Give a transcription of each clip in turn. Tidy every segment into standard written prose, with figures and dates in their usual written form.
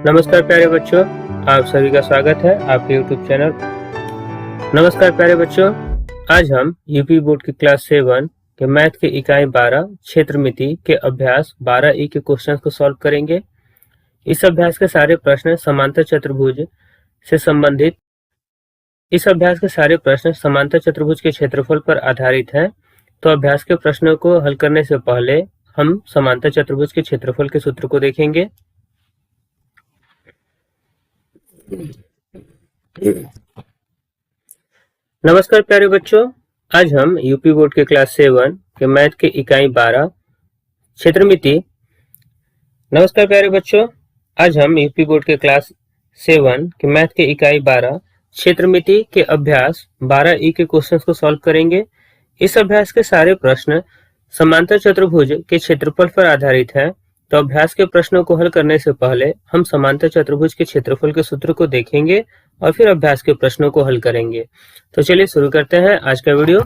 नमस्कार प्यारे बच्चों, आप सभी का स्वागत है आपके YouTube चैनल। नमस्कार प्यारे बच्चों, आज हम यूपी बोर्ड की क्लास 7 के मैथ के इकाई 12 क्षेत्र मिति के अभ्यास 12E के क्वेश्चंस को सॉल्व करेंगे। इस अभ्यास के सारे प्रश्न समांतर चतुर्भुज के क्षेत्रफल पर आधारित हैं। तो अभ्यास के प्रश्नों को हल करने से पहले हम समांतर चतुर्भुज के क्षेत्रफल के सूत्र को देखेंगे। नमस्कार प्यारे बच्चों, आज हम यूपी बोर्ड के क्लास 7 के मैथ के इकाई 12 क्षेत्र मिति नमस्कार प्यारे बच्चों, आज हम यूपी बोर्ड के क्लास 7 के मैथ के इकाई 12 क्षेत्र मिति के अभ्यास 12E के क्वेश्चंस को सॉल्व करेंगे। इस अभ्यास के सारे प्रश्न समांतर चतुर्भुज के क्षेत्रफल पर आधारित हैं। तो अभ्यास के प्रश्नों को हल करने से पहले हम समांतर चतुर्भुज के क्षेत्रफल के सूत्र को देखेंगे और फिर अभ्यास के प्रश्नों को हल करेंगे। तो चलिए शुरू करते हैं आज का वीडियो।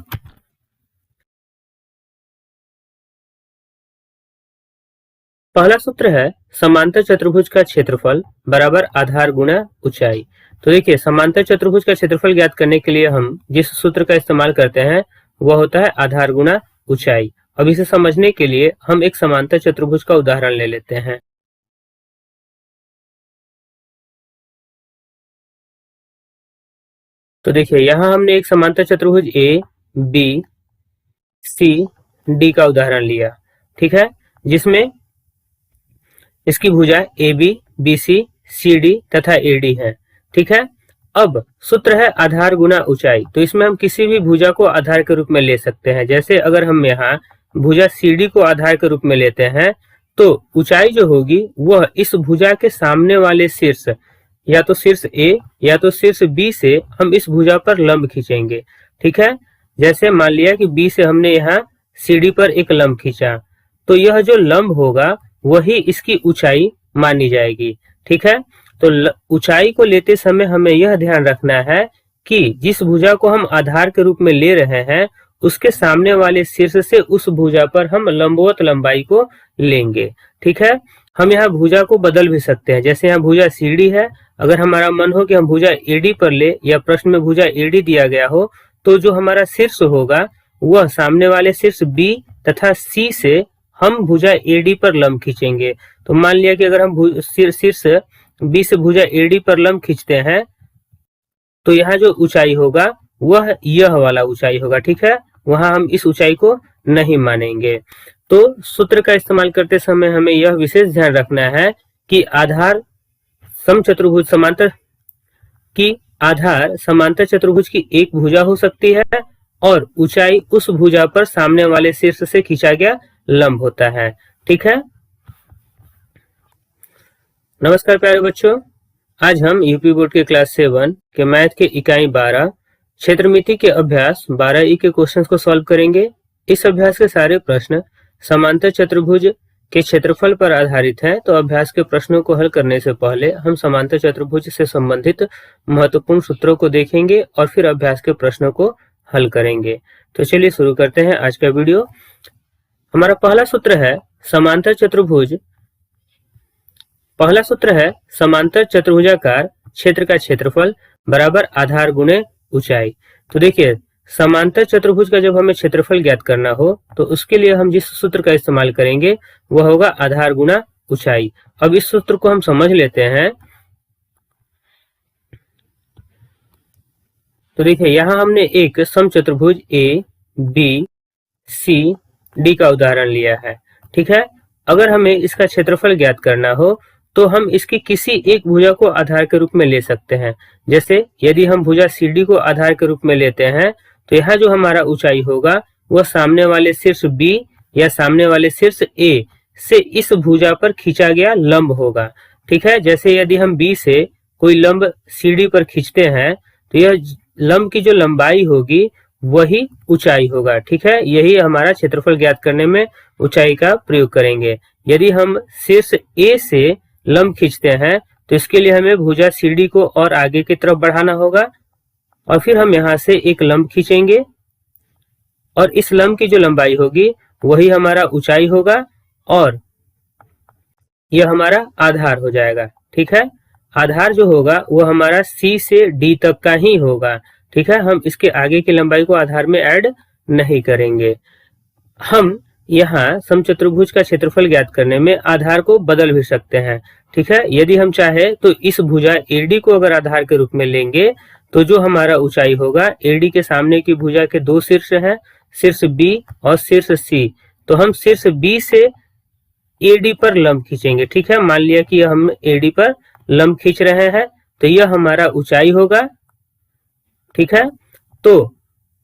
पहला सूत्र है समांतर चतुर्भुज का क्षेत्रफल बराबर आधार गुणा ऊंचाई। तो देखिए, समांतर चतुर्भुज का क्षेत्रफल ज्ञात करने के लिए हम जिस सूत्र का इस्तेमाल करते हैं वह होता है आधार गुणा ऊंचाई। अब इसे समझने के लिए हम एक समांतर चतुर्भुज का उदाहरण ले लेते हैं। तो देखिए, यहाँ हमने एक समांतर चतुर्भुज ए बी सी डी का उदाहरण लिया, ठीक है, जिसमें इसकी भुजा A B B C C D तथा ए डी है, ठीक है। अब सूत्र है आधार गुणा ऊंचाई। तो इसमें हम किसी भी भुजा को आधार के रूप में ले सकते हैं। जैसे अगर हम यहाँ भुजा CD को आधार के रूप में लेते हैं तो ऊंचाई जो होगी वह इस भुजा के सामने वाले शीर्ष या तो शीर्ष A या तो शीर्ष B से हम इस भुजा पर लंब खींचेंगे, ठीक है। जैसे मान लिया कि B से हमने यहाँ CD पर एक लंब खींचा, तो यह जो लंब होगा वही इसकी ऊंचाई मानी जाएगी, ठीक है। तो ऊंचाई को लेते समय हमें यह ध्यान रखना है कि जिस भुजा को हम आधार के रूप में ले रहे हैं उसके सामने वाले शीर्ष से उस भुजा पर हम लंबवत लंबाई को लेंगे, ठीक है। हम यहाँ भुजा को बदल भी सकते हैं। जैसे यहाँ भुजा CD है, अगर हमारा मन हो कि हम भुजा AD पर ले या प्रश्न में भुजा AD दिया गया हो, तो जो हमारा शीर्ष होगा वह सामने वाले शीर्ष B तथा C से हम भुजा AD पर लंब खींचेंगे। तो मान लिया कि अगर हम शीर्ष B से भुजा AD पर लंब खींचते हैं तो यहाँ जो ऊंचाई होगा वह यह वाला ऊंचाई होगा, ठीक है। वहां हम इस ऊंचाई को नहीं मानेंगे। तो सूत्र का इस्तेमाल करते समय हमें यह विशेष ध्यान रखना है कि आधार समांतर चतुर्भुज की एक भुजा हो सकती है और ऊंचाई उस भुजा पर सामने वाले शीर्ष से खींचा गया लंब होता है, ठीक है। नमस्कार प्यारे बच्चों, आज हम यूपी बोर्ड के क्लास 7 के मैथ के इकाई 12 क्षेत्र मिति के अभ्यास 12E के क्वेश्चंस को सॉल्व करेंगे। इस अभ्यास के सारे प्रश्न समांतर चतुर्भुज के क्षेत्रफल पर आधारित हैं। तो अभ्यास के प्रश्नों को हल करने से पहले हम समांतर चतुर्भुज से संबंधित महत्वपूर्ण सूत्रों को देखेंगे और फिर अभ्यास के प्रश्नों को हल करेंगे। तो चलिए शुरू करते हैं आज का वीडियो। हमारा पहला सूत्र है समांतर चतुर्भुजाकार क्षेत्र का क्षेत्रफल बराबर आधार गुणे ऊंचाई। तो देखिए, समांतर चतुर्भुज का जब हमें क्षेत्रफल ज्ञात करना हो तो उसके लिए हम जिस सूत्र का इस्तेमाल करेंगे वह होगा आधार गुणा ऊंचाई। अब इस सूत्र को हम समझ लेते हैं। तो देखिए, यहाँ हमने एक समचतुर्भुज A B C D का उदाहरण लिया है, ठीक है। अगर हमें इसका क्षेत्रफल ज्ञात करना हो तो हम इसकी किसी एक भुजा को आधार के रूप में ले सकते हैं। जैसे यदि हम भुजा CD को आधार के रूप में लेते हैं तो यहाँ जो हमारा ऊंचाई होगा वह सामने वाले शीर्ष B या सामने वाले शीर्ष A से इस भुजा पर खींचा गया लंब होगा, ठीक है। जैसे यदि हम B से कोई लंब CD पर खींचते हैं तो यह लंब की जो लंबाई होगी वही ऊंचाई होगा, ठीक है। यही हमारा क्षेत्रफल ज्ञात करने में ऊंचाई का प्रयोग करेंगे। यदि हम शीर्ष A से लंब खींचते हैं तो इसके लिए हमें भुजा CD को और आगे की तरफ बढ़ाना होगा और फिर हम यहाँ से एक लंब खींचेंगे और इस लंब की जो लंबाई होगी वही हमारा ऊंचाई होगा और यह हमारा आधार हो जाएगा, ठीक है। आधार जो होगा वो हमारा C से D तक का ही होगा, ठीक है। हम इसके आगे की लंबाई को आधार में ऐड नहीं करेंगे। हम यहाँ समचतुर्भुज का क्षेत्रफल ज्ञात करने में आधार को बदल भी सकते हैं, ठीक है। यदि हम चाहे तो इस भुजा AD को अगर आधार के रूप में लेंगे तो जो हमारा ऊंचाई होगा, AD के सामने की भुजा के दो शीर्ष हैं, शीर्ष B और शीर्ष C, तो हम शीर्ष B से AD पर लंब खींचेंगे, ठीक है। मान लिया कि हम AD पर लंब खींच रहे हैं, तो यह हमारा ऊंचाई होगा, ठीक है। तो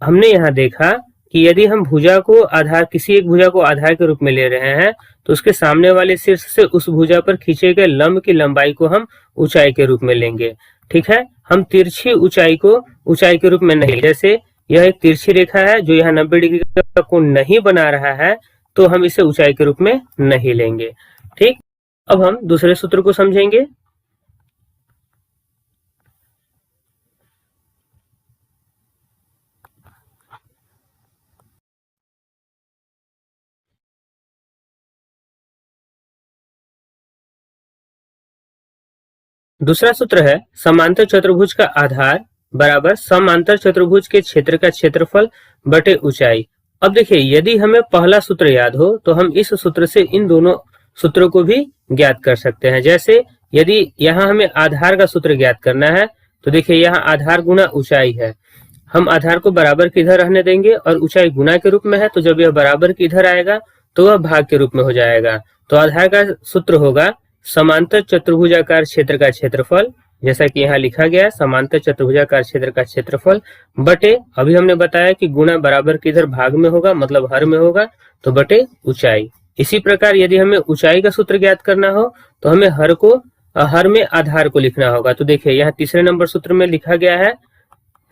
हमने यहाँ देखा कि यदि हम भुजा को आधार, किसी एक भुजा को आधार के रूप में ले रहे हैं तो उसके सामने वाले शीर्ष से उस भुजा पर खींचे गए लंब की लंबाई को हम ऊंचाई के रूप में लेंगे, ठीक है। हम तिरछी ऊंचाई को ऊंचाई के रूप में नहीं, जैसे यह एक तिरछी रेखा है जो यहाँ 90 डिग्री का कोण नहीं बना रहा है, तो हम इसे ऊंचाई के रूप में नहीं लेंगे, ठीक। अब हम दूसरे सूत्र को समझेंगे। दूसरा सूत्र है समांतर चतुर्भुज का आधार बराबर समांतर चतुर्भुज के क्षेत्र का क्षेत्रफल बटे ऊंचाई। अब देखिए, यदि हमें पहला सूत्र याद हो तो हम इस सूत्र से इन दोनों सूत्रों को भी ज्ञात कर सकते हैं। जैसे यदि यहाँ हमें आधार का सूत्र ज्ञात करना है तो देखिए यहाँ आधार गुना ऊंचाई है, हम आधार को बराबर के इधर रहने देंगे और ऊंचाई गुना के रूप में है, तो जब यह बराबर के इधर आएगा तो वह भाग के रूप में हो जाएगा। तो आधार का सूत्र होगा समांतर चतुर्भुजाकार क्षेत्र का क्षेत्रफल, जैसा कि यहाँ लिखा गया है, समांतर चतुर्भुजाकार क्षेत्र का क्षेत्रफल बटे, अभी हमने बताया कि गुणा बराबर के इधर भाग में होगा, मतलब हर में होगा, तो बटे ऊंचाई। इसी प्रकार यदि हमें ऊंचाई का सूत्र ज्ञात करना हो तो हमें हर में आधार को लिखना होगा। तो देखिए यहाँ तीसरे नंबर सूत्र में लिखा गया है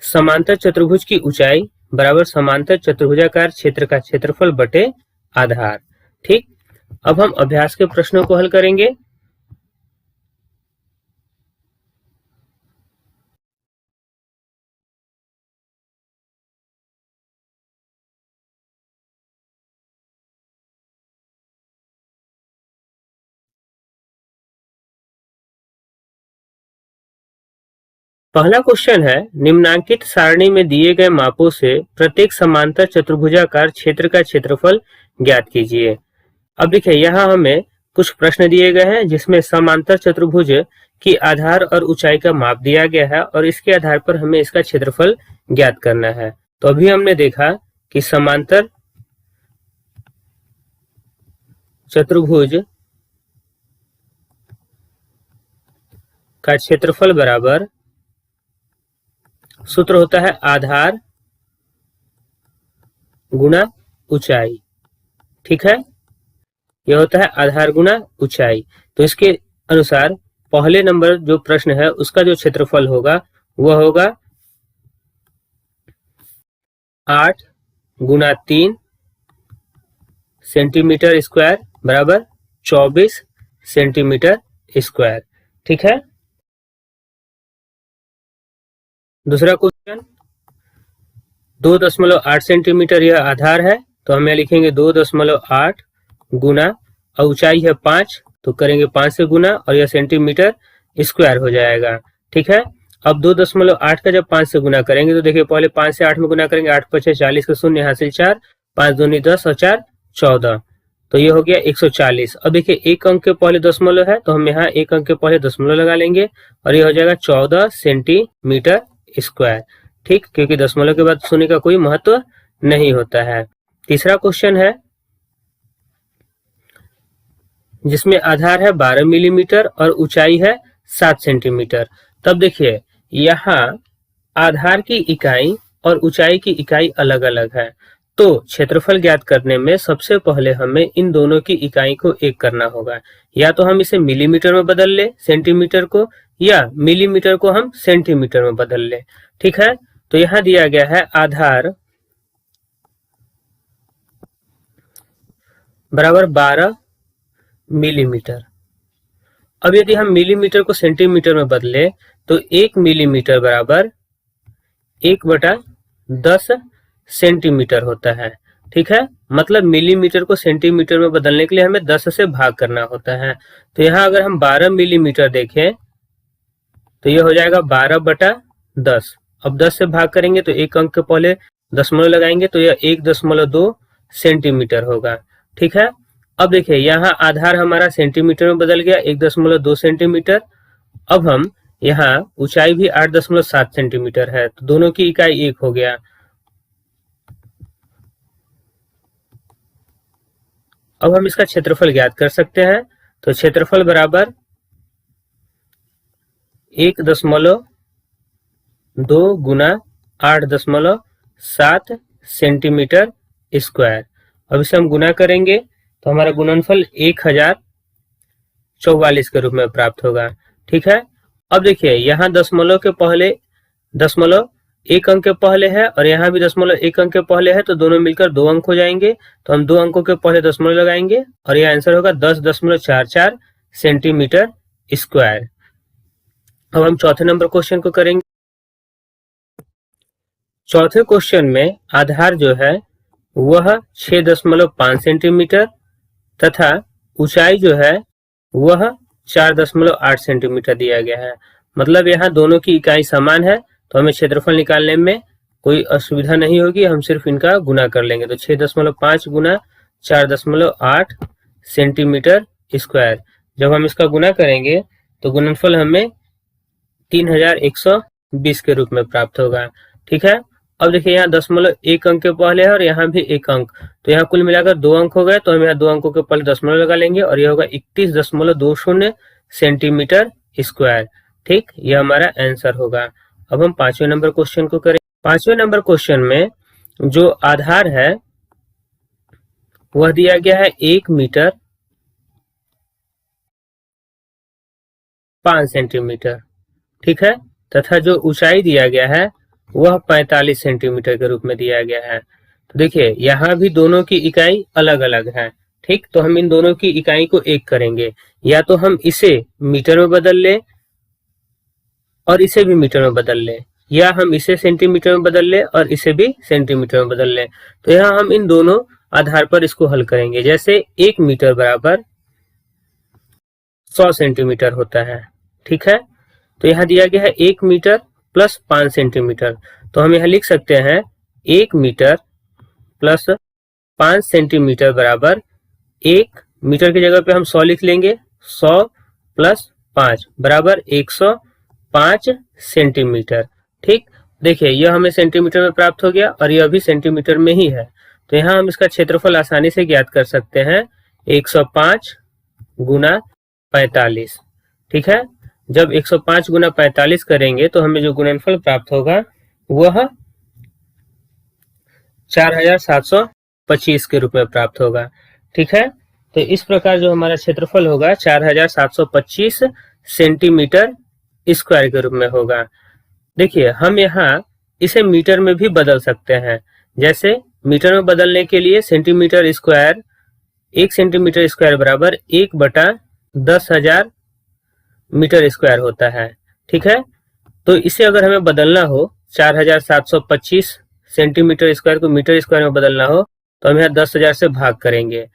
समांतर चतुर्भुज की ऊंचाई बराबर समांतर चतुर्भुजाकार क्षेत्र का क्षेत्रफल बटे आधार, ठीक। अब हम अभ्यास के प्रश्नों को हल करेंगे। पहला क्वेश्चन है, निम्नांकित सारणी में दिए गए मापों से प्रत्येक समांतर चतुर्भुजाकार क्षेत्र का क्षेत्रफल ज्ञात कीजिए। अब देखिए यहाँ हमें कुछ प्रश्न दिए गए हैं जिसमें समांतर चतुर्भुज की आधार और ऊंचाई का माप दिया गया है और इसके आधार पर हमें इसका क्षेत्रफल ज्ञात करना है। तो अभी हमने देखा कि समांतर चतुर्भुज का क्षेत्रफल बराबर सूत्र होता है आधार गुना ऊंचाई, ठीक है। यह होता है आधार गुना ऊंचाई। तो इसके अनुसार पहले नंबर जो प्रश्न है उसका जो क्षेत्रफल होगा वह होगा 8 गुना 3 सेंटीमीटर स्क्वायर बराबर 24 सेंटीमीटर स्क्वायर, ठीक है। दूसरा क्वेश्चन, 2.8 सेंटीमीटर यह आधार है, तो हम यहाँ लिखेंगे 2.8 गुना, और ऊंचाई है 5, तो करेंगे 5 से गुना और यह सेंटीमीटर स्क्वायर हो जाएगा, ठीक है। अब 2.8 का जब 5 से गुना करेंगे तो देखिए पहले 5 से 8 में गुना करेंगे, 8 5 40 का शून्य हासिल 4, 5 दूनी 10 और 4 14, तो ये हो गया 140। अब देखिए एक अंक के पहले दशमलव है तो हम यहाँ एक अंक के पहले दशमलव लगा लेंगे और ये हो जाएगा 14 सेंटीमीटर स्क्वायर, ठीक, क्योंकि दशमलव के बाद शून्य का कोई महत्व नहीं होता है। तीसरा क्वेश्चन है जिसमें आधार है 12 मिलीमीटर और ऊंचाई है 7 सेंटीमीटर। तब देखिए यहाँ आधार की इकाई और ऊंचाई की इकाई अलग अलग है, तो क्षेत्रफल ज्ञात करने में सबसे पहले हमें इन दोनों की इकाई को एक करना होगा। या तो हम इसे मिलीमीटर में बदल ले सेंटीमीटर को, या मिलीमीटर को हम सेंटीमीटर में बदल ले, ठीक है। तो यहाँ दिया गया है आधार बराबर 12 मिलीमीटर। अब यदि हम मिलीमीटर को सेंटीमीटर में बदले तो 1 मिलीमीटर बराबर 1/10 सेंटीमीटर होता है। ठीक है, मतलब मिलीमीटर को सेंटीमीटर में बदलने के लिए हमें 10 से भाग करना होता है। तो यहाँ अगर हम 12 मिलीमीटर देखें तो ये हो जाएगा 12/10। अब 10 से भाग करेंगे तो एक अंक के पहले दशमलव लगाएंगे तो यह 1.2 सेंटीमीटर होगा। ठीक है, अब देखिए यहाँ आधार हमारा सेंटीमीटर में बदल गया 1.2 सेंटीमीटर। अब हम यहाँ ऊंचाई भी 8.7 सेंटीमीटर है, तो दोनों की इकाई एक हो गया। अब हम इसका क्षेत्रफल ज्ञात कर सकते हैं। तो क्षेत्रफल बराबर 1.2 गुना 8.7 सेंटीमीटर स्क्वायर। अब इसे हम गुना करेंगे तो हमारा गुणनफल 1044 के रूप में प्राप्त होगा। ठीक है, अब देखिए यहाँ दशमलव के पहले दशमलव एक अंक के पहले है और यहाँ भी दशमलव एक अंक के पहले है, तो दोनों मिलकर 2 अंक हो जाएंगे। तो हम 2 अंकों के पहले दशमलव लगाएंगे और यह आंसर होगा 10.44 सेंटीमीटर स्क्वायर। अब हम चौथे नंबर क्वेश्चन को करेंगे। चौथे क्वेश्चन में आधार जो है वह 6.5 सेंटीमीटर तथा ऊंचाई जो है वह 4.8 सेंटीमीटर दिया गया है। मतलब यहाँ दोनों की इकाई समान है, तो हमें क्षेत्रफल निकालने में कोई असुविधा नहीं होगी, हम सिर्फ इनका गुना कर लेंगे। तो 6.5 गुना 4.8 सेंटीमीटर स्क्वायर। जब हम इसका गुना करेंगे तो गुणनफल हमें 3120 के रूप में प्राप्त होगा। ठीक है, अब देखिए यहाँ दशमलव एक अंक के पहले है और यहाँ भी एक अंक, तो यहाँ कुल मिलाकर 2 अंक हो गए। तो हम यहाँ 2 अंकों के पहले दशमलव लगा लेंगे और यह होगा 31.20 सेंटीमीटर स्क्वायर। ठीक, यह हमारा आंसर होगा। अब हम 5वें नंबर क्वेश्चन को करें। 5वें नंबर क्वेश्चन में जो आधार है वह दिया गया है 1 मीटर 5 सेंटीमीटर। ठीक है, तथा जो ऊंचाई दिया गया है वह 45 सेंटीमीटर के रूप में दिया गया है। तो देखिए यहाँ भी दोनों की इकाई अलग अलग है। ठीक, तो हम इन दोनों की इकाई को एक करेंगे, या तो हम इसे मीटर में बदल ले और इसे भी मीटर में बदल ले, या हम इसे सेंटीमीटर में बदल ले और इसे भी सेंटीमीटर में बदल ले। तो यहाँ हम इन दोनों आधार पर इसको हल करेंगे। जैसे 1 मीटर बराबर 100 सेंटीमीटर होता है। ठीक है, तो यहाँ दिया गया है 1 मीटर प्लस 5 सेंटीमीटर, तो हम यहाँ लिख सकते हैं 1 मीटर प्लस 5 सेंटीमीटर बराबर 1 मीटर की जगह पे हम 100 लिख लेंगे। 100 प्लस 5 बराबर 105 सेंटीमीटर। ठीक, देखिए यह हमें सेंटीमीटर में प्राप्त हो गया और यह भी सेंटीमीटर में ही है। तो यहाँ हम इसका क्षेत्रफल आसानी से ज्ञात कर सकते हैं 105 गुना 45। ठीक है, जब 105 गुना 45 करेंगे तो हमें जो गुणनफल प्राप्त होगा वह 4725 के रूप में प्राप्त होगा। ठीक है, तो इस प्रकार जो हमारा क्षेत्रफल होगा 4725 सेंटीमीटर स्क्वायर के रूप में होगा। देखिए हम यहाँ इसे मीटर में भी बदल सकते हैं। जैसे मीटर में बदलने के लिए सेंटीमीटर स्क्वायर 1 सेंटीमीटर स्क्वायर बराबर 1/10,000 मीटर स्क्वायर होता है। ठीक है, तो इसे अगर हमें बदलना हो 4725 सेंटीमीटर स्क्वायर को मीटर स्क्वायर में बदलना हो तो हम यहाँ 10,000 से भाग करेंगे।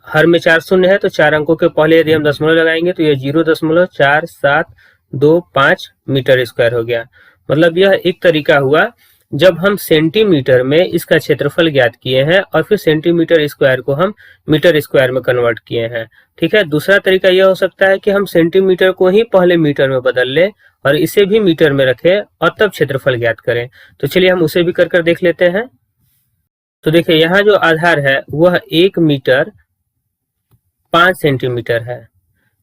हर में 4 शून्य है, तो 4 अंकों के पहले यदि हम दशमलव लगाएंगे तो यह 0.4725 मीटर स्क्वायर हो गया। मतलब यह एक तरीका हुआ जब हम सेंटीमीटर में इसका क्षेत्रफल ज्ञात किए हैं और फिर सेंटीमीटर स्क्वायर को हम मीटर स्क्वायर में कन्वर्ट किए हैं। ठीक है, दूसरा तरीका यह हो सकता है कि हम सेंटीमीटर को ही पहले मीटर में बदल ले और इसे भी मीटर में रखें और तब क्षेत्रफल ज्ञात करें। तो चलिए हम उसे भी कर देख लेते हैं। तो देखिए यहाँ जो आधार है वह 1 मीटर 5 सेंटीमीटर है,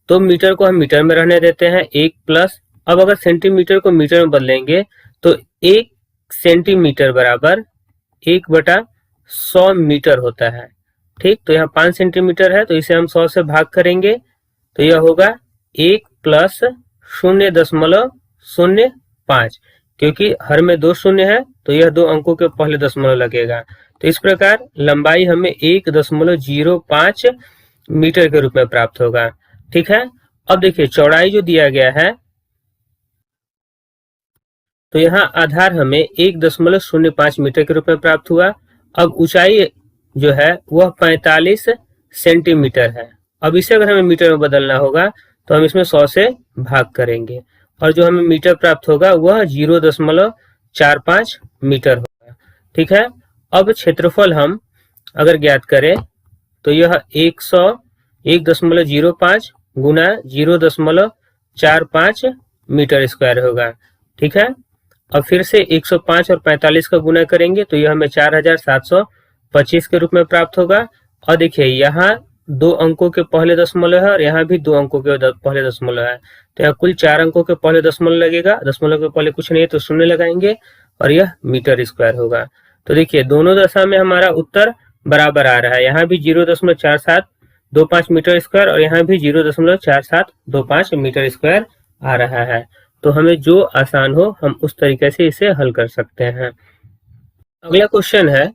तो मीटर को हम मीटर में रहने देते हैं 1 प्लस। अब अगर सेंटीमीटर को मीटर में बदलेंगे तो 1 सेंटीमीटर बराबर 1/100 मीटर होता है। ठीक, तो यहाँ 5 सेंटीमीटर है तो इसे हम 100 से भाग करेंगे तो यह होगा 1 प्लस 0.05, क्योंकि हर में 2 शून्य है तो यह 2 अंकों के पहले दशमलव लगेगा। तो इस प्रकार लंबाई हमें 1.05 मीटर के रूप में प्राप्त होगा। ठीक है, अब देखिए चौड़ाई जो दिया गया है तो यहाँ आधार हमें 1.05 मीटर के रूप में प्राप्त हुआ। अब ऊंचाई जो है वह 45 सेंटीमीटर है। अब इसे अगर हमें मीटर में बदलना होगा तो हम इसमें 100 से भाग करेंगे और जो हमें मीटर प्राप्त होगा वह 0.45 मीटर होगा। ठीक है। अब क्षेत्रफल हम अगर ज्ञात करें तो यह 101.05 गुना 0.45 मीटर स्क्वायर होगा। ठीक है। अब फिर से 105 और 45 का गुना करेंगे तो यह हमें 4725 के रूप में प्राप्त होगा। और देखिए यहाँ 2 अंकों के पहले दशमलव है और यहाँ भी 2 अंकों के पहले दशमलव है, तो यहाँ कुल 4 अंकों के पहले दशमलव लगेगा। दशमलव के पहले कुछ नहीं है तो शून्य लगाएंगे और यह मीटर स्क्वायर होगा। तो देखिए दोनों दशा में हमारा उत्तर बराबर आ रहा है। यहाँ भी 0.4725 मीटर स्क्वायर और यहाँ भी 0.4725 मीटर स्क्वायर आ रहा है। तो हमें जो आसान हो हम उस तरीके से इसे हल कर सकते हैं। अगला क्वेश्चन है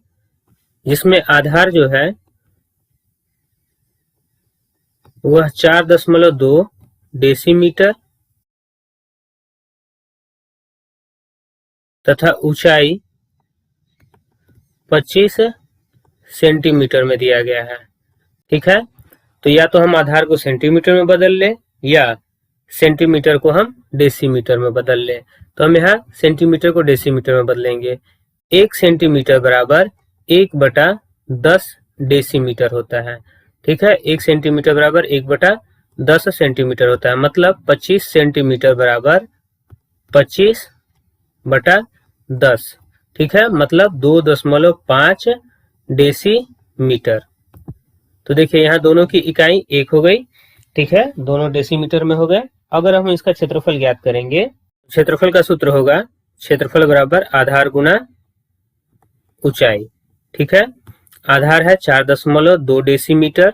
जिसमें आधार जो है वह 4.2 डेसीमीटर तथा ऊंचाई 25 सेंटीमीटर में दिया गया है। ठीक है। तो या तो हम आधार को सेंटीमीटर में बदल लें या सेंटीमीटर को हम डेसीमीटर में बदल लें। तो हम यहाँ सेंटीमीटर को डेसीमीटर में बदलेंगे। 1 सेंटीमीटर बराबर 1/10 डेसीमीटर होता है। ठीक है। 1 सेंटीमीटर बराबर 1/10 सेंटीमीटर होता है, मतलब 25 सेंटीमीटर बराबर 25/10। ठीक है। मतलब 2.5 डेसीमीटर। तो देखिए यहाँ दोनों की इकाई 1 हो गई। ठीक है। दोनों डेसीमीटर में हो गए। अगर हम इसका क्षेत्रफल ज्ञात करेंगे, क्षेत्रफल का सूत्र होगा क्षेत्रफल बराबर आधार गुना ऊंचाई। ठीक है। आधार है 4.2 डेसीमीटर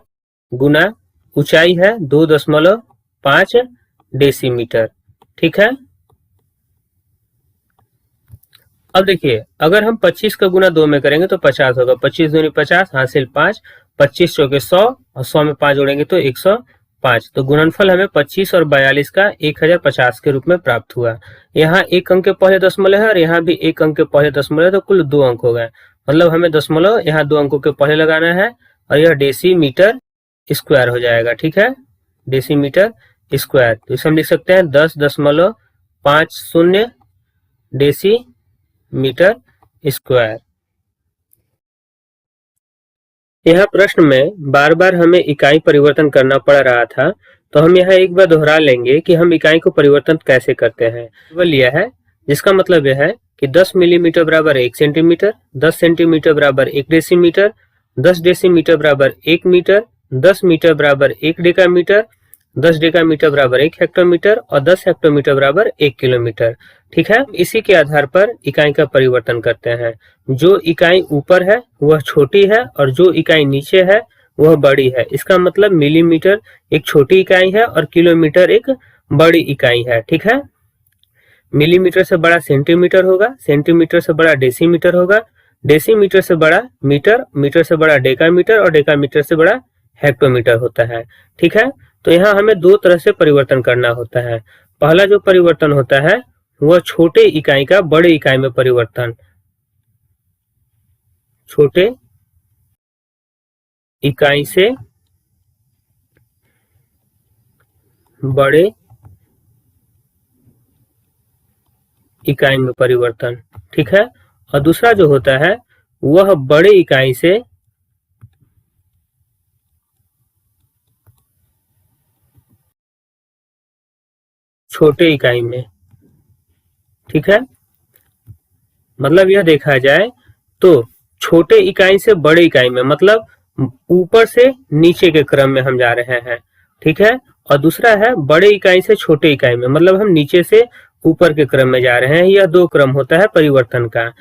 गुना ऊंचाई है 2.5 डेसीमीटर। ठीक है। अब देखिए अगर हम 25 का गुना 2 में करेंगे तो 50 होगा। 25 दूनी 50, हासिल 5, 25 चौके 100 और 100 में 5 जोड़ेंगे तो 105। तो गुणनफल हमें 25 और 42 का 1050 के रूप में प्राप्त हुआ। यहाँ 1 अंक के पहले दशमलव है और यहाँ भी 1 अंक के पहले दशमलव है, तो कुल 2 अंक हो गए। मतलब हमें दशमलव यहाँ 2 अंकों के पहले लगाना है और यह डेसीमीटर स्क्वायर हो जाएगा। ठीक है। डेसीमीटर स्क्वायर, तो इसे हम लिख सकते हैं 10.50 डेसीमीटर स्क्वायर। यहाँ प्रश्न में बार बार हमें इकाई परिवर्तन करना पड़ रहा था, तो हम यहाँ एक बार दोहरा लेंगे कि हम इकाई को परिवर्तन कैसे करते हैं। केवल लिया है जिसका मतलब यह है कि 10 मिलीमीटर बराबर 1 सेंटीमीटर, 10 सेंटीमीटर बराबर 1 डेसीमीटर, 10 डेसीमीटर बराबर 1 मीटर, 10 मीटर बराबर 1 डेकामीटर, 10 डेकामीटर बराबर 1 हेक्टोमीटर और 10 हेक्टोमीटर बराबर 1 किलोमीटर। ठीक है। इसी के आधार पर इकाई का परिवर्तन करते हैं। जो इकाई ऊपर है वह छोटी है और जो इकाई नीचे है वह बड़ी है। इसका मतलब मिलीमीटर एक छोटी इकाई है और किलोमीटर एक बड़ी इकाई है। ठीक है। मिलीमीटर से बड़ा सेंटीमीटर होगा, सेंटीमीटर से बड़ा डेसीमीटर होगा, डेसीमीटर से बड़ा मीटर, मीटर से बड़ा डेकामीटर और डेकामीटर से बड़ा हेक्टोमीटर होता है। ठीक है। तो यहाँ हमें 2 तरह से परिवर्तन करना होता है। पहला जो परिवर्तन होता है वह छोटे इकाई का बड़े इकाई में परिवर्तन, छोटे इकाई से बड़े इकाई में परिवर्तन। ठीक है। और दूसरा जो होता है वह बड़े इकाई से छोटे इकाई में। ठीक है। मतलब यह देखा जाए तो छोटे इकाई से बड़े इकाई में, मतलब ऊपर से नीचे के क्रम में हम जा रहे हैं। ठीक है। और दूसरा है बड़े इकाई से छोटे इकाई में, मतलब हम नीचे से ऊपर के क्रम में जा रहे हैं। यह 2 क्रम होता है परिवर्तन का।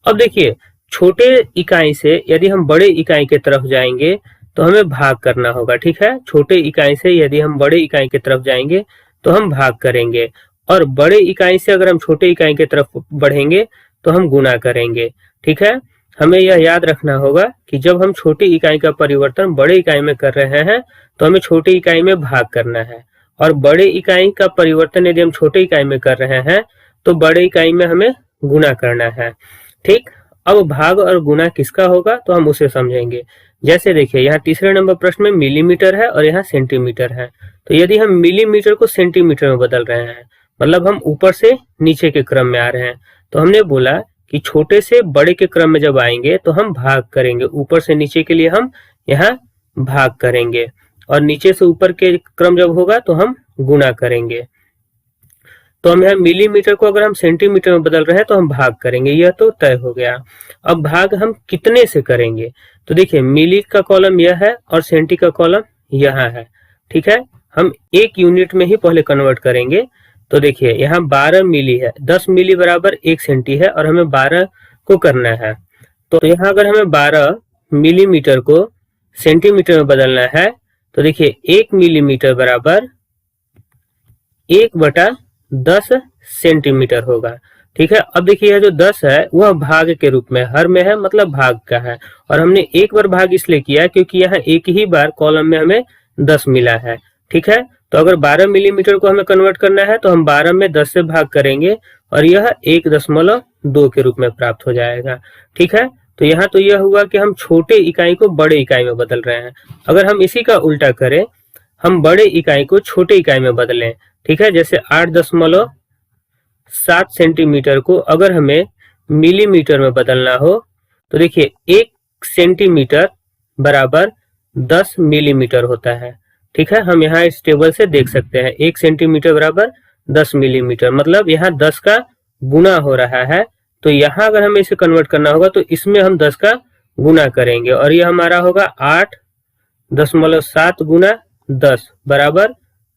अब देखिए छोटे इकाई से यदि हम बड़े इकाई के तरफ जाएंगे तो हमें भाग करना होगा। ठीक है। छोटे इकाई से यदि हम बड़े इकाई की तरफ जाएंगे तो हम भाग करेंगे और बड़े इकाई से अगर हम छोटे इकाई की तरफ बढ़ेंगे तो हम गुणा करेंगे। ठीक है। हमें यह याद रखना होगा कि जब हम छोटी इकाई का परिवर्तन बड़े इकाई में कर रहे हैं तो हमें छोटी इकाई में भाग करना है और बड़े इकाई का परिवर्तन यदि हम छोटे इकाई में कर रहे हैं तो बड़े इकाई में हमें गुणा करना है। ठीक। अब भाग और गुना किसका होगा तो हम उसे समझेंगे। जैसे देखिए यहाँ तीसरे नंबर प्रश्न में मिलीमीटर है और यहाँ सेंटीमीटर है। तो यदि हम मिलीमीटर को सेंटीमीटर में बदल रहे हैं, मतलब हम ऊपर से नीचे के क्रम में आ रहे हैं, तो हमने बोला कि छोटे से बड़े के क्रम में जब आएंगे तो हम भाग करेंगे। ऊपर से नीचे के लिए हम यहाँ भाग करेंगे और नीचे से ऊपर के क्रम जब होगा तो हम गुना करेंगे। तो हम यहाँ मिलीमीटर को अगर हम सेंटीमीटर में बदल रहे हैं तो हम भाग करेंगे, यह तो तय हो गया। अब भाग हम कितने से करेंगे, तो देखिए मिली का कॉलम यह है और सेंटी का कॉलम यहाँ है। ठीक है, हम एक यूनिट में ही पहले कन्वर्ट करेंगे। तो देखिए यहाँ 12 मिली है, 10 मिली बराबर 1 सेंटी है और हमें 12 को करना है। तो यहाँ अगर हमें 12 मिलीमीटर को सेंटीमीटर में बदलना है तो देखिए 1 मिलीमीटर बराबर 1/10 सेंटीमीटर होगा। ठीक है, अब देखिए यह जो 10 है वह भाग के रूप में हर में है, मतलब भाग का है, और हमने एक बार भाग इसलिए किया क्योंकि यहाँ एक ही बार कॉलम में हमें 10 मिला है। ठीक है, तो अगर 12 मिलीमीटर को हमें कन्वर्ट करना है तो हम 12 में 10 से भाग करेंगे और यह 1.2 के रूप में प्राप्त हो जाएगा। ठीक है, तो यहाँ तो यह हुआ कि हम छोटे इकाई को बड़े इकाई में बदल रहे हैं। अगर हम इसी का उल्टा करें, हम बड़े इकाई को छोटे इकाई में बदलें, ठीक है, जैसे 8.7 सेंटीमीटर को अगर हमें मिलीमीटर में बदलना हो तो देखिए 1 सेंटीमीटर बराबर 10 मिलीमीटर होता है। ठीक है, हम यहाँ इस टेबल से देख सकते हैं 1 सेंटीमीटर बराबर 10 मिलीमीटर, मतलब यहाँ 10 का गुना हो रहा है। तो यहाँ अगर हमें इसे कन्वर्ट करना होगा तो इसमें हम 10 का गुना करेंगे और यह हमारा होगा 8.7 गुना 10 बराबर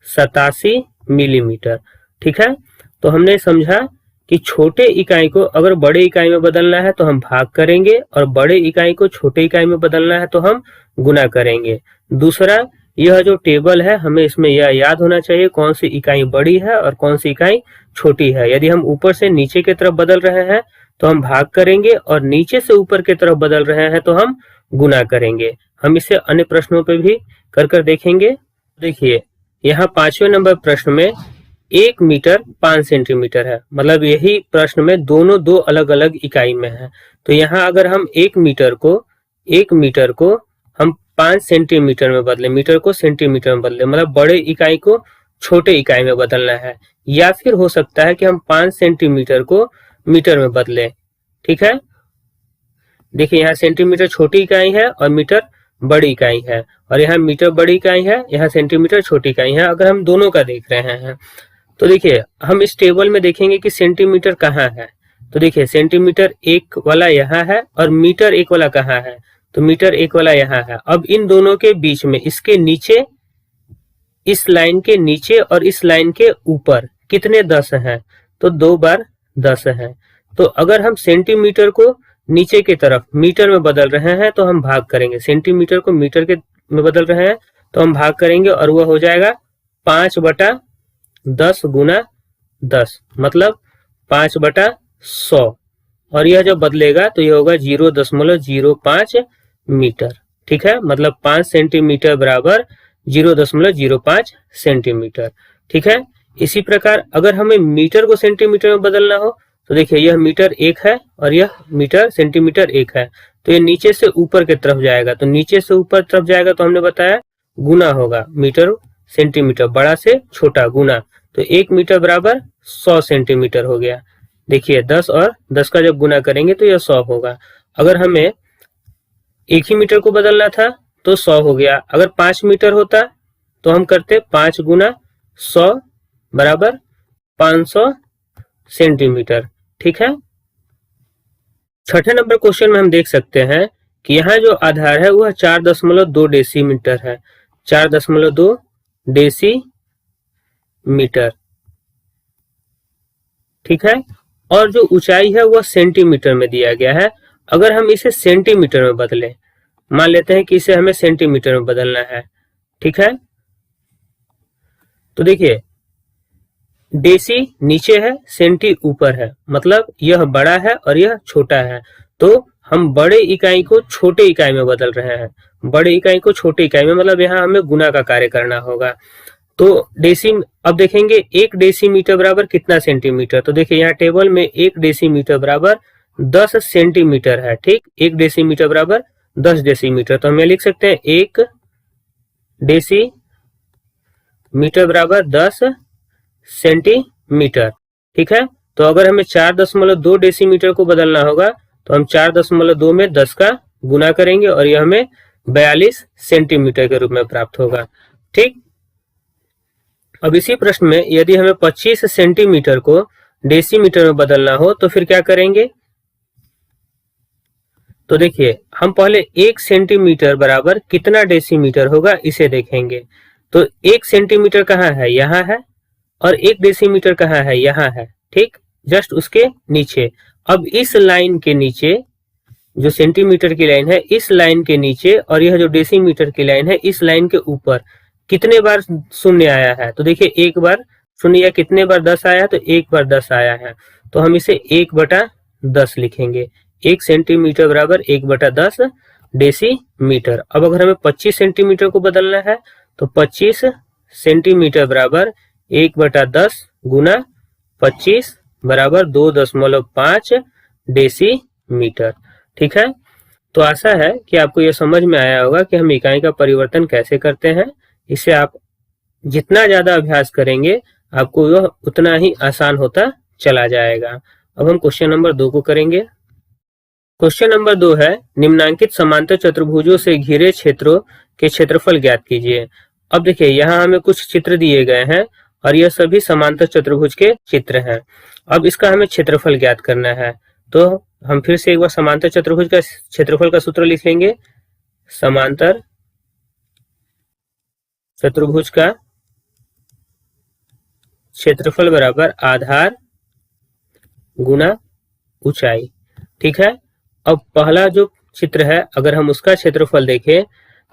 87 मिलीमीटर। ठीक है, तो हमने समझा कि छोटे इकाई को अगर बड़े इकाई में बदलना है तो हम भाग करेंगे और बड़े इकाई को छोटे इकाई में बदलना है तो हम गुना करेंगे। दूसरा, यह जो टेबल है हमें इसमें यह याद होना चाहिए कौन सी इकाई बड़ी है और कौन सी इकाई छोटी है। यदि हम ऊपर से नीचे की तरफ बदल रहे हैं तो हम भाग करेंगे और नीचे से ऊपर की तरफ बदल रहे हैं तो हम गुना करेंगे। हम इसे अन्य प्रश्नों पे भी कर देखेंगे। देखिए यहाँ 5वें नंबर प्रश्न में 1 मीटर 5 सेंटीमीटर है, मतलब यही प्रश्न में दोनों दो अलग अलग इकाई में है। तो यहाँ अगर हम 1 मीटर को हम 5 सेंटीमीटर में बदले, मीटर को सेंटीमीटर में बदले, मतलब बड़े इकाई को छोटे इकाई में बदलना है, या फिर हो सकता है कि हम 5 सेंटीमीटर को मीटर में बदले। ठीक है, देखिए यहाँ सेंटीमीटर छोटी इकाई है और मीटर बड़ी इकाई है, और यहाँ मीटर बड़ी इकाई है, यहाँ सेंटीमीटर छोटी इकाई है। अगर हम दोनों का देख रहे हैं तो देखिए हम इस टेबल में देखेंगे कि सेंटीमीटर कहाँ है। तो देखिए सेंटीमीटर 1 वाला यहाँ है और मीटर 1 वाला कहाँ है, तो मीटर 1 वाला यहाँ है। अब इन दोनों के बीच में, इसके नीचे, इस लाइन के नीचे और इस लाइन के ऊपर कितने 10 हैं, तो 2 बार 10 है। तो अगर हम सेंटीमीटर को नीचे की तरफ मीटर में बदल रहे हैं तो हम भाग करेंगे, सेंटीमीटर को मीटर के में बदल रहे हैं तो हम भाग करेंगे और वह हो जाएगा 5/10 गुना 10, मतलब 5/100, और यह जब बदलेगा तो यह होगा 0.05 मीटर। ठीक है, मतलब 5 सेंटीमीटर बराबर 0.05 सेंटीमीटर। ठीक है, इसी प्रकार अगर हमें मीटर को सेंटीमीटर में बदलना हो तो देखिए यह मीटर 1 है और यह मीटर सेंटीमीटर 1 है, तो ये नीचे से ऊपर की तरफ जाएगा, तो नीचे से ऊपर तरफ जाएगा तो हमने बताया गुना होगा, मीटर सेंटीमीटर, बड़ा से छोटा गुना, तो 1 मीटर बराबर 100 सेंटीमीटर हो गया। देखिए 10 और 10 का जब गुना करेंगे तो यह 100 होगा। अगर हमें 1 ही मीटर को बदलना था तो 100 हो गया। अगर 5 मीटर होता तो हम करते 5 गुना 100 बराबर 500 सेंटीमीटर। ठीक है, छठे नंबर क्वेश्चन में हम देख सकते हैं कि यहाँ जो आधार है वह 4.2 डेसीमीटर है, 4.2 डेसीमीटर। ठीक है, और जो ऊंचाई है वह सेंटीमीटर में दिया गया है। अगर हम इसे सेंटीमीटर में बदलें, मान लेते हैं कि इसे हमें सेंटीमीटर में बदलना है। ठीक है, तो देखिए डेसी नीचे है, सेंटी ऊपर है, मतलब यह बड़ा है और यह छोटा है, तो हम बड़े इकाई को छोटे इकाई में बदल रहे हैं, बड़े इकाई को छोटे इकाई में, मतलब यहाँ हमें गुना का कार्य करना होगा। तो डेसी, अब देखेंगे 1 डेसीमीटर बराबर कितना सेंटीमीटर, तो देखिए यहाँ टेबल में 1 डेसीमीटर बराबर 10 सेंटीमीटर है। ठीक, 1 डेसीमीटर बराबर 10 डेसीमीटर। तो हम ये लिख सकते हैं 1 डेसीमीटर बराबर 10 सेंटीमीटर। ठीक है, तो अगर हमें 4.2 डेसीमीटर को बदलना होगा तो हम 4.2 में 10 का गुना करेंगे और यह हमें 42 सेंटीमीटर के रूप में प्राप्त होगा। ठीक, अब इसी प्रश्न में यदि हमें 25 सेंटीमीटर को डेसीमीटर में बदलना हो तो फिर क्या करेंगे? तो देखिए, हम पहले 1 सेंटीमीटर बराबर कितना डेसीमीटर होगा इसे देखेंगे। तो 1 सेंटीमीटर कहाँ है? यहाँ है। और 1 डेसीमीटर कहाँ है? यहाँ है। ठीक, जस्ट उसके नीचे। अब इस लाइन के नीचे जो सेंटीमीटर की लाइन है, इस लाइन के नीचे, और यह जो डेसीमीटर की लाइन है इस लाइन के ऊपर कितने बार शून्य आया है? तो देखिए, एक बार शून्य, या कितने बार 10 आया? तो एक बार 10 आया है। तो हम इसे 1/10 लिखेंगे। 1 सेंटीमीटर बराबर 1/10 डेसीमीटर। अब अगर हमें 25 सेंटीमीटर को बदलना है तो 25 सेंटीमीटर बराबर 1/10 गुना 25 बराबर 2.5 डेसीमीटर। ठीक है, तो आशा है कि आपको यह समझ में आया होगा कि हम इकाई का परिवर्तन कैसे करते हैं। इसे आप जितना ज्यादा अभ्यास करेंगे आपको यह उतना ही आसान होता चला जाएगा। अब हम क्वेश्चन नंबर 2 को करेंगे। क्वेश्चन नंबर 2 है, निम्नांकित समांतर चतुर्भुजों से घिरे क्षेत्रों के क्षेत्रफल ज्ञात कीजिए। अब देखिए, यहाँ हमें कुछ चित्र दिए गए हैं और यह सभी समांतर चतुर्भुज के चित्र हैं। अब इसका हमें क्षेत्रफल ज्ञात करना है। तो हम फिर से एक बार समांतर चतुर्भुज का क्षेत्रफल का सूत्र लिख लेंगे। समांतर चतुर्भुज का क्षेत्रफल बराबर आधार गुना ऊंचाई। ठीक है, अब पहला जो चित्र है अगर हम उसका क्षेत्रफल देखें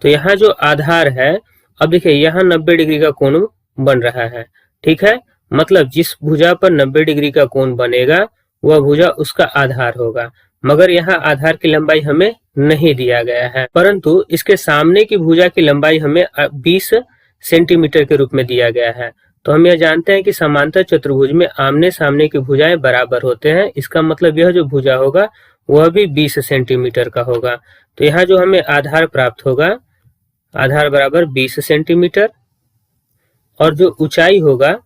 तो यहाँ जो आधार है, अब देखिए यहाँ 90 डिग्री का कोण बन रहा है। ठीक है, मतलब जिस भुजा पर 90 डिग्री का कोण बनेगा वह भुजा उसका आधार होगा। मगर यहाँ आधार की लंबाई हमें नहीं दिया गया है, परंतु इसके सामने की भुजा की लंबाई हमें 20 सेंटीमीटर के रूप में दिया गया है। तो हम यह जानते हैं कि समांतर चतुर्भुज में आमने सामने की भुजाएं बराबर होते हैं। इसका मतलब यह जो भुजा होगा वह भी 20 सेंटीमीटर का होगा। तो यहाँ जो हमें आधार प्राप्त होगा, आधार बराबर 20 सेंटीमीटर, और जो ऊंचाई होगा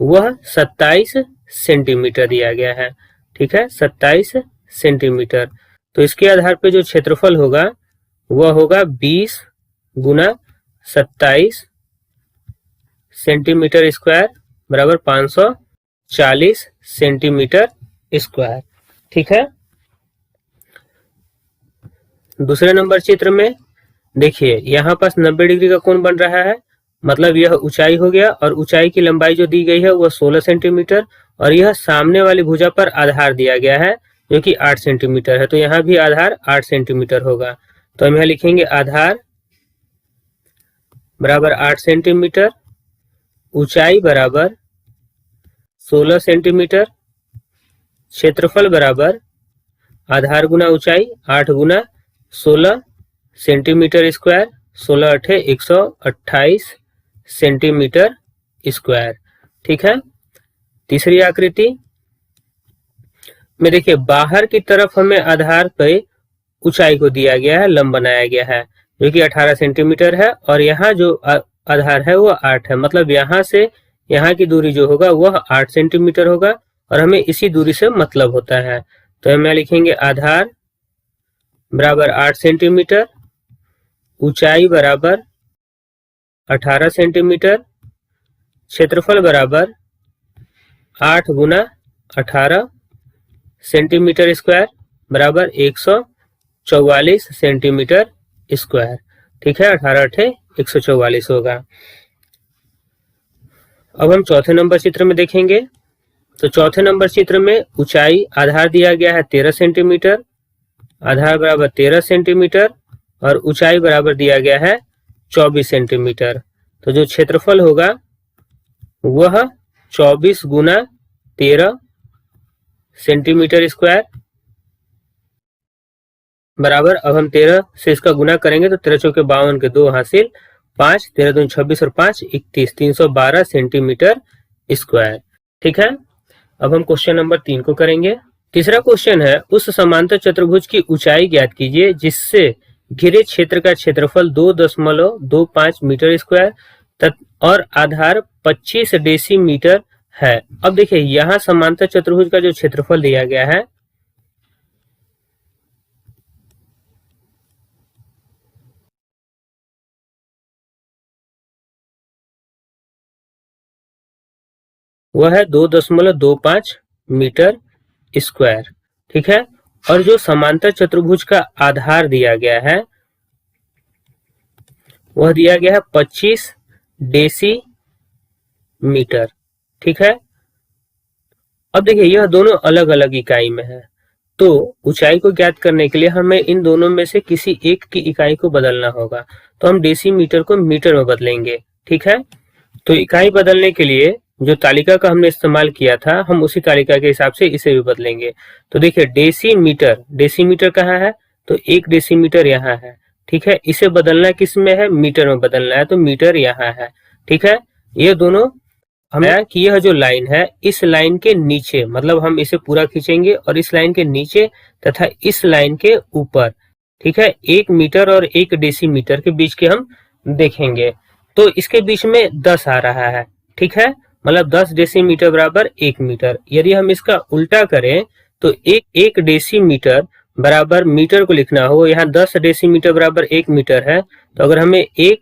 वह 27 सेंटीमीटर दिया गया है। ठीक है, 27 सेंटीमीटर। तो इसके आधार पे जो क्षेत्रफल होगा वह होगा 20 गुना 27 सेंटीमीटर स्क्वायर बराबर 540 सेंटीमीटर स्क्वायर। ठीक है, दूसरे नंबर चित्र में देखिए, यहाँ पास 90 डिग्री का कोण बन रहा है, मतलब यह ऊंचाई हो गया, और ऊंचाई की लंबाई जो दी गई है वह 16 सेंटीमीटर, और यह सामने वाली भुजा पर आधार दिया गया है जो कि 8 सेंटीमीटर है। तो यहाँ भी आधार 8 सेंटीमीटर होगा। तो हम यहाँ लिखेंगे आधार बराबर 8 सेंटीमीटर, ऊंचाई बराबर 16 सेंटीमीटर, क्षेत्रफल बराबर आधार गुना ऊंचाई 8 गुना 16 सेंटीमीटर स्क्वायर, 16 अठे 128 सेंटीमीटर स्क्वायर। ठीक है, तीसरी आकृति में देखिए, बाहर की तरफ हमें आधार पे ऊंचाई को दिया गया है, लंब बनाया गया है जो कि 18 सेंटीमीटर है, और यहाँ जो आधार है वो 8 है। मतलब यहाँ से यहाँ की दूरी जो होगा वह 8 सेंटीमीटर होगा, और हमें इसी दूरी से मतलब होता है। तो हम यहाँ लिखेंगे आधार बराबर 8 सेंटीमीटर, ऊंचाई बराबर 18 सेंटीमीटर, क्षेत्रफल बराबर 8 गुना 18 सेंटीमीटर स्क्वायर बराबर 144 सेंटीमीटर स्क्वायर। ठीक है, 18 अठे 144 होगा। अब हम चौथे नंबर चित्र में देखेंगे। तो चौथे नंबर चित्र में ऊंचाई आधार दिया गया है 13 सेंटीमीटर, आधार बराबर 13 सेंटीमीटर, और ऊंचाई बराबर दिया गया है 24 सेंटीमीटर। तो जो क्षेत्रफल होगा वह 24 गुना 13 सेंटीमीटर स्क्वायर बराबर, अब हम 13 से इसका गुना करेंगे तो 13 चौके 52 के 2 हासिल 5, 13 दूनी 26 और 5 31, 312 सेंटीमीटर स्क्वायर। ठीक है, अब हम क्वेश्चन नंबर 3 को करेंगे। तीसरा क्वेश्चन है, उस समांतर चतुर्भुज की ऊंचाई ज्ञात कीजिए जिससे घिरे क्षेत्र का क्षेत्रफल 2.25 मीटर स्क्वायर और आधार 25 डेसीमीटर है। अब देखिए यहाँ समांतर चतुर्भुज का जो क्षेत्रफल दिया गया है वह है 2.25 मीटर स्क्वायर, ठीक है। और जो समांतर चतुर्भुज का आधार दिया गया है वह दिया गया है 25 डेसीमीटर, ठीक है। अब देखिए यह दोनों अलग अलग इकाई में है, तो ऊंचाई को ज्ञात करने के लिए हमें इन दोनों में से किसी एक की इकाई को बदलना होगा। तो हम डेसीमीटर को मीटर में बदलेंगे, ठीक है। तो इकाई बदलने के लिए जो तालिका का हमने इस्तेमाल किया था हम उसी तालिका के हिसाब से इसे भी बदलेंगे। तो देखिए डेसीमीटर, डेसीमीटर कहाँ है, तो 1 डेसीमीटर यहाँ है, ठीक है। इसे बदलना किस में है, मीटर में बदलना है, तो मीटर यहाँ है, ठीक है। ये दोनों हमें कि यह जो लाइन है इस लाइन के नीचे, मतलब हम इसे पूरा खींचेंगे और इस लाइन के नीचे तथा इस लाइन के ऊपर, ठीक है, 1 मीटर और 1 डेसीमीटर के बीच के हम देखेंगे। तो इसके बीच में 10 आ रहा है, ठीक है, मतलब 10 डेसीमीटर बराबर 1 मीटर। यदि हम इसका उल्टा करें तो एक डेसीमीटर बराबर मीटर को लिखना हो, यहाँ 10 डेसीमीटर बराबर 1 मीटर है, तो अगर हमें 1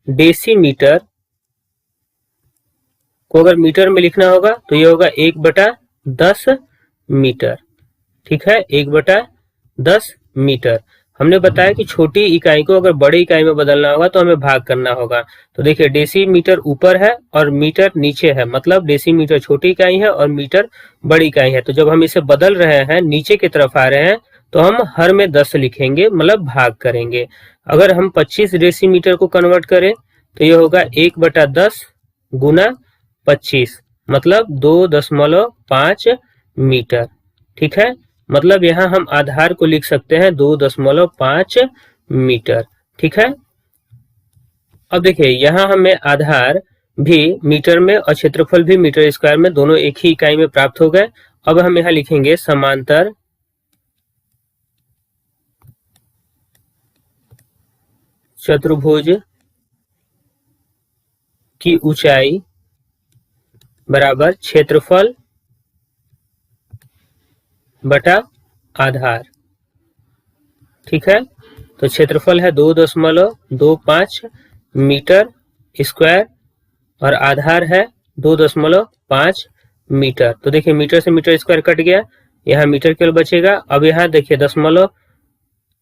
डेसीमीटर को अगर मीटर में लिखना होगा तो ये होगा 1/10 मीटर, ठीक है, 1/10 मीटर। हमने बताया कि छोटी इकाई को अगर बड़ी इकाई में बदलना होगा तो हमें भाग करना होगा। तो देखिए डेसीमीटर ऊपर है और मीटर नीचे है, मतलब डेसीमीटर छोटी इकाई है और मीटर बड़ी इकाई है। तो जब हम इसे बदल रहे हैं, नीचे की तरफ आ रहे हैं, तो हम हर में 10 लिखेंगे, मतलब भाग करेंगे। अगर हम 25 डेसीमीटर को कन्वर्ट करें तो ये होगा 1/10 गुना 25, मतलब 2.5 मीटर, ठीक है। मतलब यहाँ हम आधार को लिख सकते हैं 2.5 मीटर, ठीक है। अब देखिए यहाँ हमें आधार भी मीटर में और क्षेत्रफल भी मीटर स्क्वायर में, दोनों एक ही इकाई में प्राप्त हो गए। अब हम यहाँ लिखेंगे समांतर चतुर्भुज की ऊंचाई बराबर क्षेत्रफल बटा आधार, ठीक है। तो क्षेत्रफल है 2.25 मीटर स्क्वायर और आधार है 2.5 मीटर। तो देखिए मीटर से मीटर स्क्वायर कट गया, यहाँ मीटर केवल बचेगा। अब यहाँ देखिए दशमलव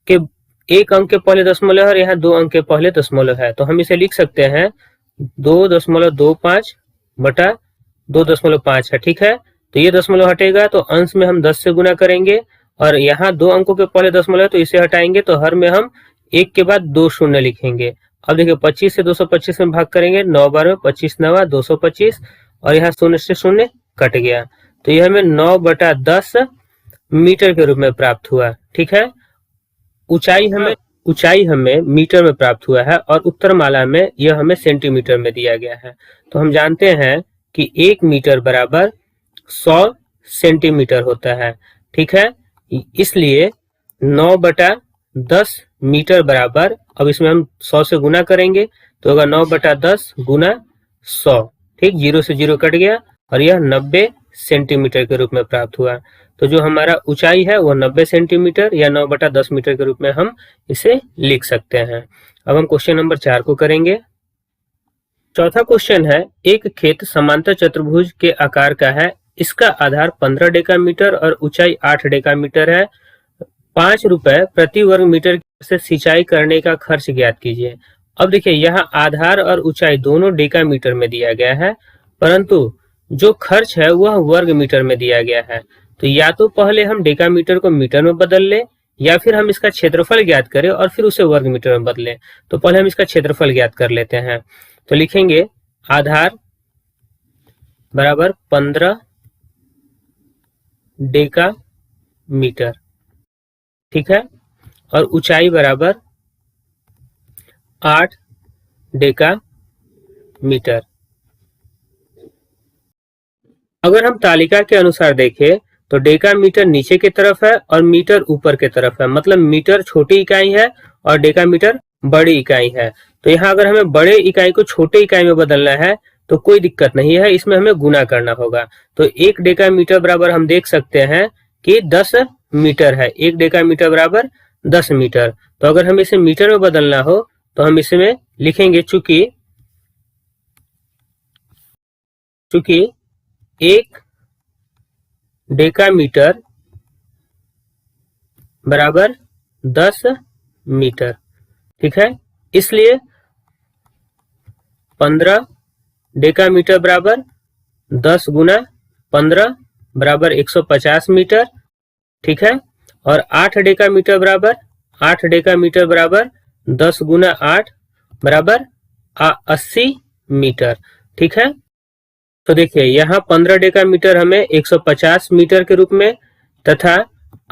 के एक अंक के पहले दशमलव है और यहाँ 2 अंक के पहले दशमलव है, तो हम इसे लिख सकते हैं 2.25 बटा 2.5 है, ठीक है। तो ये दशमलव हटेगा तो अंश में हम 10 से गुना करेंगे और यहाँ 2 अंकों के पहले दशमलव है तो इसे हटाएंगे, तो हर में हम 1 के बाद 2 शून्य लिखेंगे। अब देखिए 25 से 225 में भाग करेंगे, 9 12 25 9 225 और यहाँ शून्य से शून्य कट गया, तो यह हमें 9/10 मीटर के रूप में प्राप्त हुआ, ठीक है। ऊंचाई हमें मीटर में प्राप्त हुआ है और उत्तर माला में यह हमें सेंटीमीटर में दिया गया है। तो हम जानते हैं कि 1 मीटर बराबर 100 सेंटीमीटर होता है, ठीक है। इसलिए 9/10 मीटर बराबर, अब इसमें हम 100 से गुना करेंगे तो होगा 9/10 गुना 100, ठीक, 0 से 0 कट गया और यह 90 सेंटीमीटर के रूप में प्राप्त हुआ। तो जो हमारा ऊंचाई है वो 90 सेंटीमीटर या 9/10 मीटर के रूप में हम इसे लिख सकते हैं। अब हम क्वेश्चन नंबर 4 को करेंगे। चौथा क्वेश्चन है, एक खेत समांतर चतुर्भुज के आकार का है, इसका आधार 15 डेकामीटर और ऊंचाई 8 डेकामीटर है। 5 रुपए प्रति वर्ग मीटर से सिंचाई करने का खर्च ज्ञात कीजिए। अब देखिए यहाँ आधार और ऊंचाई दोनों डेकामीटर में दिया गया है, परंतु जो खर्च है वह वर्ग मीटर में दिया गया है। तो या तो पहले हम डेकामीटर को मीटर में बदल ले या फिर हम इसका क्षेत्रफल ज्ञात करें और फिर उसे वर्ग मीटर में बदलें। तो पहले हम इसका क्षेत्रफल ज्ञात कर लेते हैं। तो लिखेंगे आधार बराबर 15 डेकामीटर, ठीक है, और ऊंचाई बराबर 8 डेकामीटर। अगर हम तालिका के अनुसार देखें तो डेका मीटर नीचे की तरफ है और मीटर ऊपर की तरफ है, मतलब मीटर छोटी इकाई है और डेका मीटर बड़ी इकाई है। तो यहाँ अगर हमें बड़े इकाई को छोटे इकाई में बदलना है तो कोई दिक्कत नहीं है, इसमें हमें गुना करना होगा। तो 1 डेका मीटर बराबर हम देख सकते हैं कि 10 मीटर है। 1 डेका मीटर बराबर 10 मीटर। तो अगर हमें इसे मीटर में बदलना हो तो हम इसमें लिखेंगे चूंकि 1 डेका मीटर बराबर 10 मीटर, ठीक है। इसलिए 15 डेका मीटर बराबर 10 गुना 15 बराबर 150 मीटर, ठीक है। और 8 डेका मीटर बराबर 10 गुना 8 बराबर 80 मीटर, ठीक है। तो देखिए यहाँ 15 डेका मीटर हमें 150 मीटर के रूप में तथा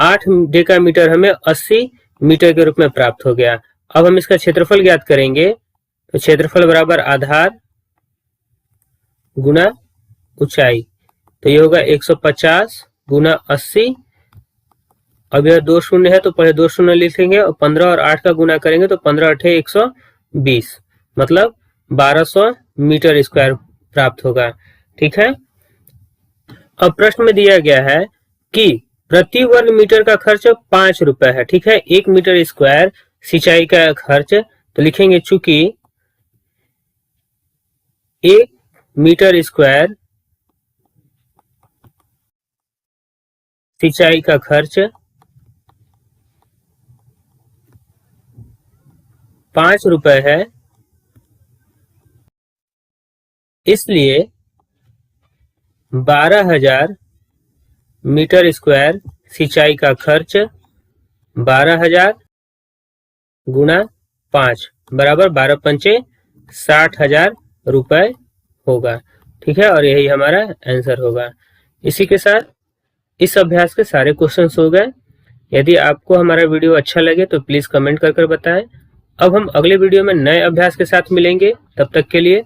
8 डेका मीटर हमें 80 मीटर के रूप में प्राप्त हो गया। अब हम इसका क्षेत्रफल ज्ञात करेंगे। तो क्षेत्रफल बराबर आधार गुना ऊंचाई, तो ये होगा 150 गुना 80। अब यह 2 शून्य है तो पहले 2 शून्य लिखेंगे और 15 और 8 का गुना करेंगे तो 15 अठे 120, मतलब 1200 मीटर स्क्वायर प्राप्त होगा, ठीक है। अब प्रश्न में दिया गया है कि प्रति वर्ग मीटर का खर्च 5 रुपए है, ठीक है। 1 मीटर स्क्वायर सिंचाई का खर्च, तो लिखेंगे चूंकि 1 मीटर स्क्वायर सिंचाई का खर्च 5 रुपए है, इसलिए 12,000 मीटर स्क्वायर सिंचाई का खर्च 12,000 गुना 5 बराबर 12 पंचे 60,000 रुपए होगा, ठीक है। और यही हमारा आंसर होगा। इसी के साथ इस अभ्यास के सारे क्वेश्चंस हो गए। यदि आपको हमारा वीडियो अच्छा लगे तो प्लीज कमेंट कर बताएं। अब हम अगले वीडियो में नए अभ्यास के साथ मिलेंगे, तब तक के लिए